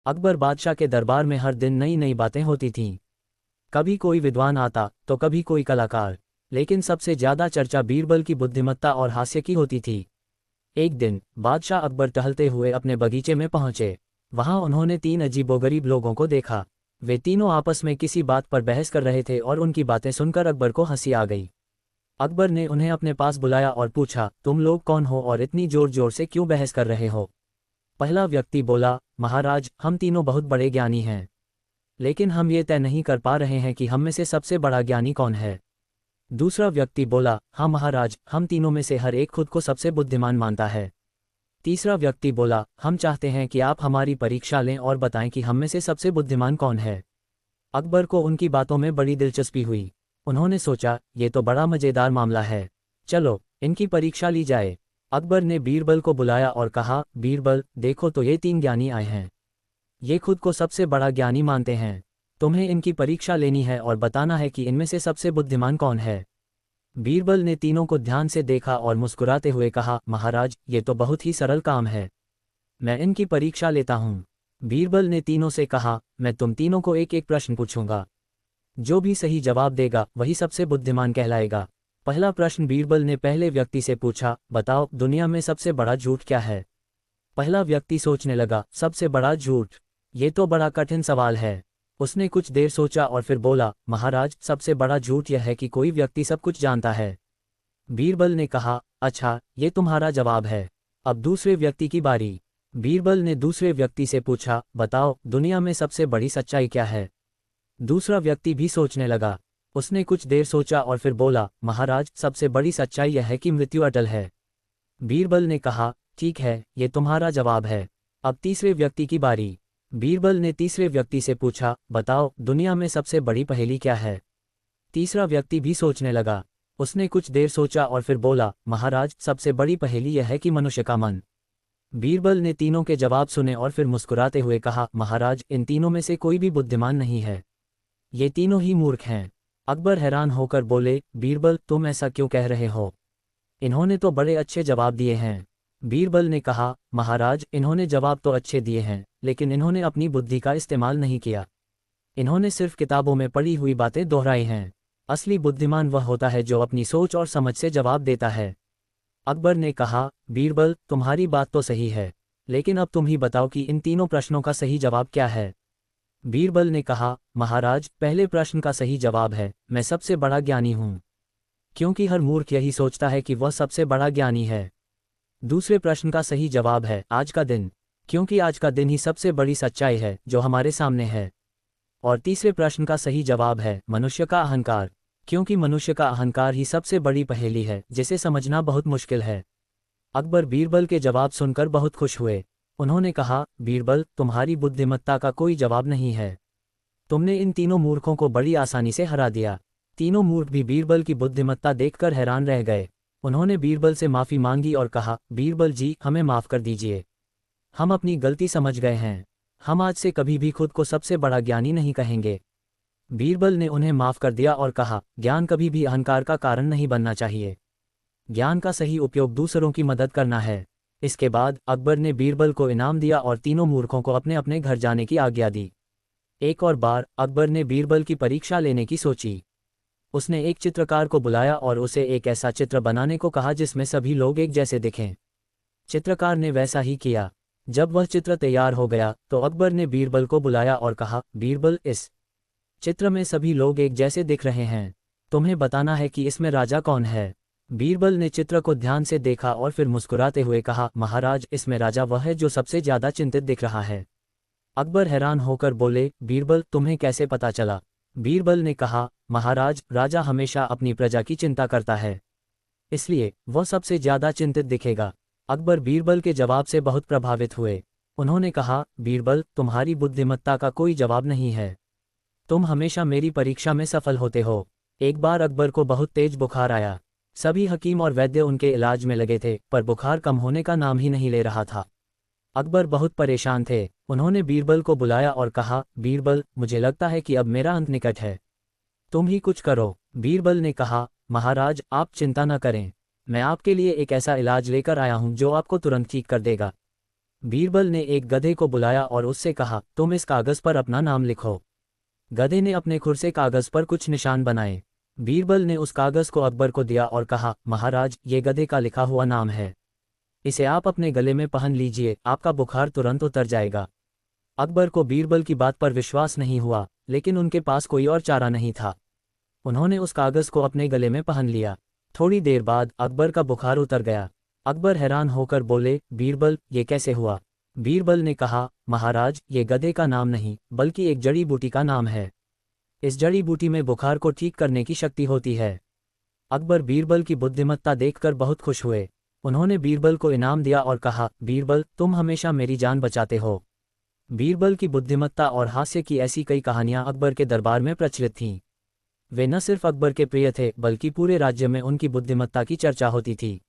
अकबर बादशाह के दरबार में हर दिन नई नई बातें होती थीं। कभी कोई विद्वान आता तो कभी कोई कलाकार, लेकिन सबसे ज्यादा चर्चा बीरबल की बुद्धिमत्ता और हास्य की होती थी। एक दिन बादशाह अकबर टहलते हुए अपने बगीचे में पहुंचे। वहां उन्होंने 3 अजीबोगरीब लोगों को देखा। वे तीनों आपस में किसी बात पर बहस कर रहे थे और उनकी बातें सुनकर अकबर को हंसी आ गई। अकबर ने उन्हें अपने पास बुलाया और पूछा, तुम लोग कौन हो और इतनी जोर जोर से क्यों बहस कर रहे हो? पहला व्यक्ति बोला, महाराज, हम तीनों बहुत बड़े ज्ञानी हैं, लेकिन हम ये तय नहीं कर पा रहे हैं कि हम में से सबसे बड़ा ज्ञानी कौन है। दूसरा व्यक्ति बोला, हाँ महाराज, हम तीनों में से हर एक खुद को सबसे बुद्धिमान मानता है। तीसरा व्यक्ति बोला, हम चाहते हैं कि आप हमारी परीक्षा लें और बताएं कि हम में से सबसे बुद्धिमान कौन है। अकबर को उनकी बातों में बड़ी दिलचस्पी हुई। उन्होंने सोचा, ये तो बड़ा मजेदार मामला है, चलो इनकी परीक्षा ली जाए। अकबर ने बीरबल को बुलाया और कहा, बीरबल, देखो तो ये 3 ज्ञानी आए हैं। ये खुद को सबसे बड़ा ज्ञानी मानते हैं। तुम्हें इनकी परीक्षा लेनी है और बताना है कि इनमें से सबसे बुद्धिमान कौन है। बीरबल ने तीनों को ध्यान से देखा और मुस्कुराते हुए कहा, महाराज, ये तो बहुत ही सरल काम है, मैं इनकी परीक्षा लेता हूँ। बीरबल ने तीनों से कहा, मैं तुम तीनों को एक एक प्रश्न पूछूंगा, जो भी सही जवाब देगा वही सबसे बुद्धिमान कहलाएगा। पहला प्रश्न बीरबल ने पहले व्यक्ति से पूछा, बताओ दुनिया में सबसे बड़ा झूठ क्या है? पहला व्यक्ति सोचने लगा, सबसे बड़ा झूठ, ये तो बड़ा कठिन सवाल है। उसने कुछ देर सोचा और फिर बोला, महाराज, सबसे बड़ा झूठ यह है कि कोई व्यक्ति सब कुछ जानता है। बीरबल ने कहा, अच्छा, ये तुम्हारा जवाब है। अब दूसरे व्यक्ति की बारी। बीरबल ने दूसरे व्यक्ति से पूछा, बताओ दुनिया में सबसे बड़ी सच्चाई क्या है? दूसरा व्यक्ति भी सोचने लगा। उसने कुछ देर सोचा और फिर बोला, महाराज, सबसे बड़ी सच्चाई यह है कि मृत्यु अटल है। बीरबल ने कहा, ठीक है, ये तुम्हारा जवाब है। अब तीसरे व्यक्ति की बारी। बीरबल ने तीसरे व्यक्ति से पूछा, बताओ दुनिया में सबसे बड़ी पहेली क्या है? तीसरा व्यक्ति भी सोचने लगा। उसने कुछ देर सोचा और फिर बोला, महाराज, सबसे बड़ी पहेली यह है कि मनुष्य का मन। बीरबल ने तीनों के जवाब सुने और फिर मुस्कुराते हुए कहा, महाराज, इन तीनों में से कोई भी बुद्धिमान नहीं है, ये तीनों ही मूर्ख हैं। अकबर हैरान होकर बोले, बीरबल, तुम ऐसा क्यों कह रहे हो? इन्होंने तो बड़े अच्छे जवाब दिए हैं। बीरबल ने कहा, महाराज, इन्होंने जवाब तो अच्छे दिए हैं, लेकिन इन्होंने अपनी बुद्धि का इस्तेमाल नहीं किया। इन्होंने सिर्फ किताबों में पढ़ी हुई बातें दोहराई हैं। असली बुद्धिमान वह होता है जो अपनी सोच और समझ से जवाब देता है। अकबर ने कहा, बीरबल, तुम्हारी बात तो सही है, लेकिन अब तुम ही बताओ कि इन तीनों प्रश्नों का सही जवाब क्या है। बीरबल ने कहा, महाराज, पहले प्रश्न का सही जवाब है, मैं सबसे बड़ा ज्ञानी हूँ, क्योंकि हर मूर्ख यही सोचता है कि वह सबसे बड़ा ज्ञानी है। दूसरे प्रश्न का सही जवाब है, आज का दिन, क्योंकि आज का दिन ही सबसे बड़ी सच्चाई है जो हमारे सामने है। और तीसरे प्रश्न का सही जवाब है, मनुष्य का अहंकार, क्योंकि मनुष्य का अहंकार ही सबसे बड़ी पहेली है जिसे समझना बहुत मुश्किल है। अकबर बीरबल के जवाब सुनकर बहुत खुश हुए। उन्होंने कहा, बीरबल, तुम्हारी बुद्धिमत्ता का कोई जवाब नहीं है। तुमने इन तीनों मूर्खों को बड़ी आसानी से हरा दिया। तीनों मूर्ख भी बीरबल की बुद्धिमत्ता देखकर हैरान रह गए। उन्होंने बीरबल से माफ़ी मांगी और कहा, बीरबल जी, हमें माफ़ कर दीजिए, हम अपनी गलती समझ गए हैं। हम आज से कभी भी खुद को सबसे बड़ा ज्ञानी नहीं कहेंगे। बीरबल ने उन्हें माफ़ कर दिया और कहा, ज्ञान कभी भी अहंकार का कारण नहीं बनना चाहिए। ज्ञान का सही उपयोग दूसरों की मदद करना है। इसके बाद अकबर ने बीरबल को इनाम दिया और तीनों मूर्खों को अपने अपने घर जाने की आज्ञा दी। एक और बार अकबर ने बीरबल की परीक्षा लेने की सोची। उसने एक चित्रकार को बुलाया और उसे एक ऐसा चित्र बनाने को कहा जिसमें सभी लोग एक जैसे दिखें। चित्रकार ने वैसा ही किया। जब वह चित्र तैयार हो गया तो अकबर ने बीरबल को बुलाया और कहा, बीरबल, इस चित्र में सभी लोग एक जैसे दिख रहे हैं, तुम्हें बताना है कि इसमें राजा कौन है। बीरबल ने चित्र को ध्यान से देखा और फिर मुस्कुराते हुए कहा, महाराज, इसमें राजा वह है जो सबसे ज्यादा चिंतित दिख रहा है। अकबर हैरान होकर बोले, बीरबल, तुम्हें कैसे पता चला? बीरबल ने कहा, महाराज, राजा हमेशा अपनी प्रजा की चिंता करता है, इसलिए वह सबसे ज्यादा चिंतित दिखेगा। अकबर बीरबल के जवाब से बहुत प्रभावित हुए। उन्होंने कहा, बीरबल, तुम्हारी बुद्धिमत्ता का कोई जवाब नहीं है, तुम हमेशा मेरी परीक्षा में सफल होते हो। एक बार अकबर को बहुत तेज बुखार आया। सभी हकीम और वैद्य उनके इलाज में लगे थे, पर बुखार कम होने का नाम ही नहीं ले रहा था। अकबर बहुत परेशान थे। उन्होंने बीरबल को बुलाया और कहा, बीरबल, मुझे लगता है कि अब मेरा अंत निकट है, तुम ही कुछ करो। बीरबल ने कहा, महाराज, आप चिंता न करें, मैं आपके लिए एक ऐसा इलाज लेकर आया हूं जो आपको तुरंत ठीक कर देगा। बीरबल ने एक गधे को बुलाया और उससे कहा, तुम इस कागज पर अपना नाम लिखो। गधे ने अपने खुर से कागज पर कुछ निशान बनाए। बीरबल ने उस कागज को अकबर को दिया और कहा, महाराज, ये गधे का लिखा हुआ नाम है। इसे आप अपने गले में पहन लीजिए, आपका बुखार तुरंत उतर जाएगा। अकबर को बीरबल की बात पर विश्वास नहीं हुआ, लेकिन उनके पास कोई और चारा नहीं था। उन्होंने उस कागज को अपने गले में पहन लिया। थोड़ी देर बाद अकबर का बुखार उतर गया। अकबर हैरान होकर बोले, बीरबल, ये कैसे हुआ? बीरबल ने कहा, महाराज, ये गधे का नाम नहीं बल्कि एक जड़ी बूटी का नाम है। इस जड़ी बूटी में बुखार को ठीक करने की शक्ति होती है। अकबर बीरबल की बुद्धिमत्ता देखकर बहुत खुश हुए। उन्होंने बीरबल को इनाम दिया और कहा, बीरबल, तुम हमेशा मेरी जान बचाते हो। बीरबल की बुद्धिमत्ता और हास्य की ऐसी कई कहानियां अकबर के दरबार में प्रचलित थीं। वे न सिर्फ अकबर के प्रिय थे, बल्कि पूरे राज्य में उनकी बुद्धिमत्ता की चर्चा होती थी।